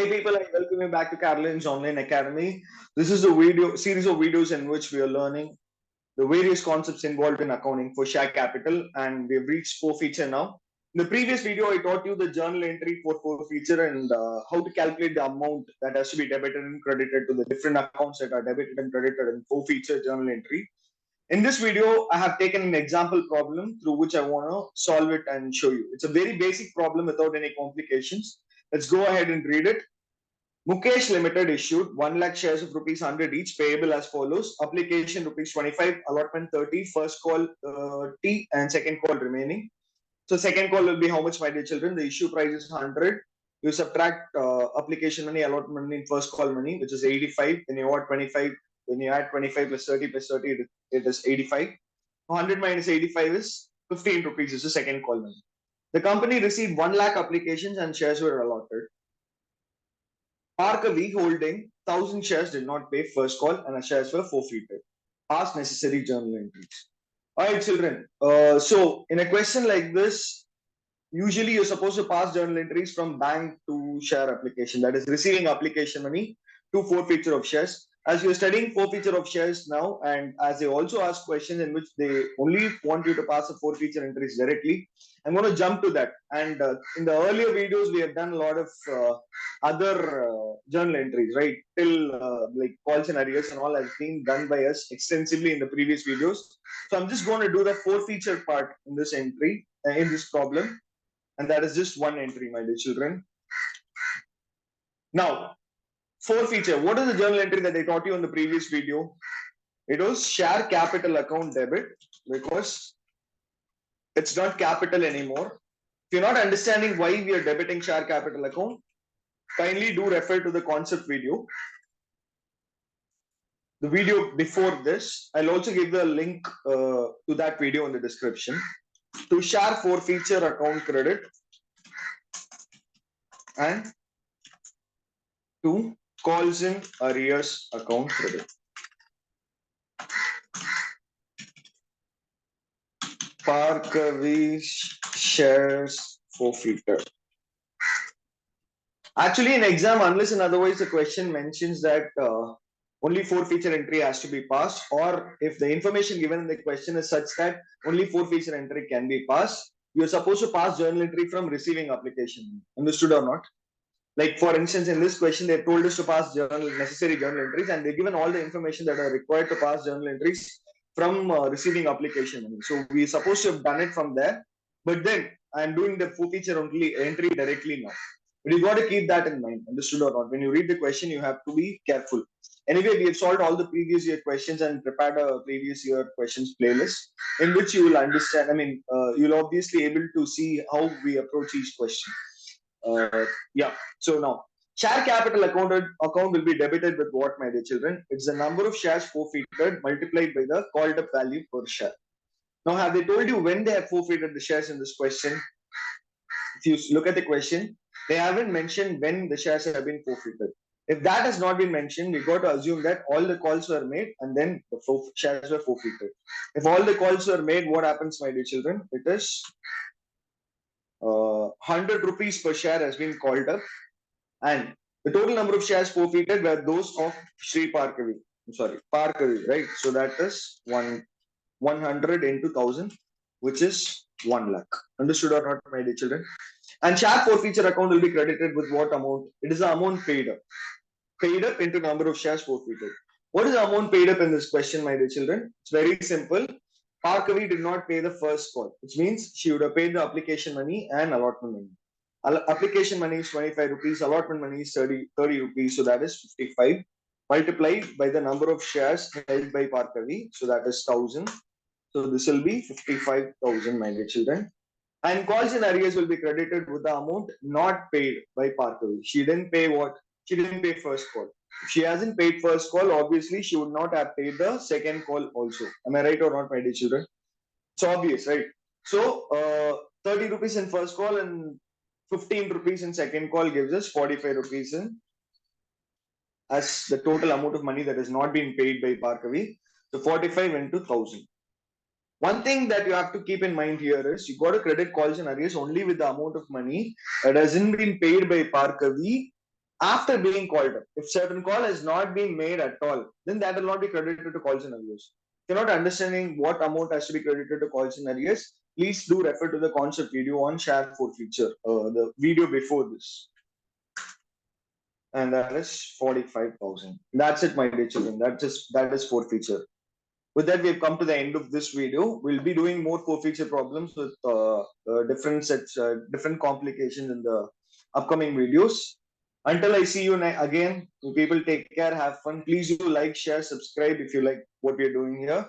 Hey people, I welcome you back to Caroline's Online Academy. This is a video series of videos in which we are learning the various concepts involved in accounting for share capital, and we've reached forfeiture now. In the previous video, I taught you the journal entry for forfeiture and how to calculate the amount that has to be debited and credited to the different accounts that are debited and credited in forfeiture journal entry. In this video, I have taken an example problem through which I want to solve it and show you. It's a very basic problem without any complications. Let's go ahead and read it. Mukesh Limited issued 1 lakh shares of rupees 100 each payable as follows. Application rupees 25, allotment 30, first call T and second call remaining. So second call will be how much, my dear children? The issue price is 100. You subtract application money, allotment money, first call money, which is 85. Then you add 25. When you add 25 plus 30 plus 30, it is 85. 100 minus 85 is 15 rupees. Is the second call money. The company received 1 lakh applications and shares were allotted. Parkavi holding 1000 shares did not pay first call and shares were forfeited. Pass necessary journal entries. All right, children. So in a question like this, usually you're supposed to pass journal entries from bank to share application, that is receiving application money to forfeiture of shares. As you're studying forfeiture of shares now, and as they also ask questions in which they only want you to pass the forfeiture entries directly, I'm going to jump to that. And in the earlier videos, we have done a lot of other journal entries, right? Till like calls and arrears and all has been done by us extensively in the previous videos. So I'm just going to do the forfeiture part in this entry, in this problem. And that is just one entry, my dear children. Now, forfeiture. What is the journal entry that I taught you in the previous video? It was share capital account debit because it's not capital anymore. If you're not understanding why we are debiting share capital account, kindly do refer to the concept video. The video before this, I'll also give the link to that video in the description. To share forfeiture account credit and to calls in arrears account credit. Parkavi shares forfeited. Actually, in exam, unless and otherwise the question mentions that only forfeiture entry has to be passed, or if the information given in the question is such that only forfeiture entry can be passed, you're supposed to pass journal entry from receiving application. Understood or not? Like for instance, in this question, they told us to pass necessary journal entries, and they're given all the information that are required to pass journal entries from receiving application. So we're supposed to have done it from there, but then I'm doing the forfeiture only entry directly now. But you got to keep that in mind, understood or not? When you read the question, you have to be careful. Anyway, we have solved all the previous year questions and prepared a previous year questions playlist in which you will understand. I mean, you'll obviously able to see how we approach each question. Yeah. So now, share capital account will be debited with what, my dear children? It's the number of shares forfeited multiplied by the called up value per share. Now, have they told you when they have forfeited the shares in this question? If you look at the question, they haven't mentioned when the shares have been forfeited. If that has not been mentioned, we got to assume that all the calls were made and then the shares were forfeited. If all the calls were made, what happens, my dear children? It is 100 rupees per share has been called up, and the total number of shares forfeited were those of Sri Parkavi. Parkavi, right? So that is 100 into 1000, which is 1 lakh. Understood or not, my dear children? And share forfeiture account will be credited with what amount? It is the amount paid up. Paid up into number of shares forfeited. What is the amount paid up in this question, my dear children? It's very simple. Parkavi did not pay the first call, which means she would have paid the application money and allotment money. Application money is 25 rupees, allotment money is 30 rupees, so that is 55, multiplied by the number of shares held by Parkavi, so that is 1000. So this will be 55,000, my dear children. And calls in arrears will be credited with the amount not paid by Parkavi. She didn't pay what? She didn't pay first call. If she hasn't paid first call, obviously she would not have paid the second call also. Am I right or not, my dear children? It's obvious, right? So 30 rupees in first call and 15 rupees in second call gives us 45 rupees in as the total amount of money that has not been paid by Parkavi. So 45 into 1000. One thing that you have to keep in mind here is you got to credit calls and arrears only with the amount of money that hasn't been paid by Parkavi after being called up. If certain call has not been made at all, then that will not be credited to calls and arrears. If you're not understanding what amount has to be credited to calls and arrears, please do refer to the concept video on share forfeiture, the video before this. And that is 45,000. That's it, my dear children. That is forfeiture. With that, we've come to the end of this video. We'll be doing more forfeiture problems with different sets, different complications in the upcoming videos. Until I see you again, people take care, have fun. Please do like, share, subscribe if you like what we're doing here,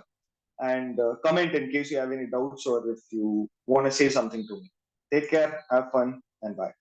and comment in case you have any doubts or if you want to say something to me. Take care, have fun, and bye.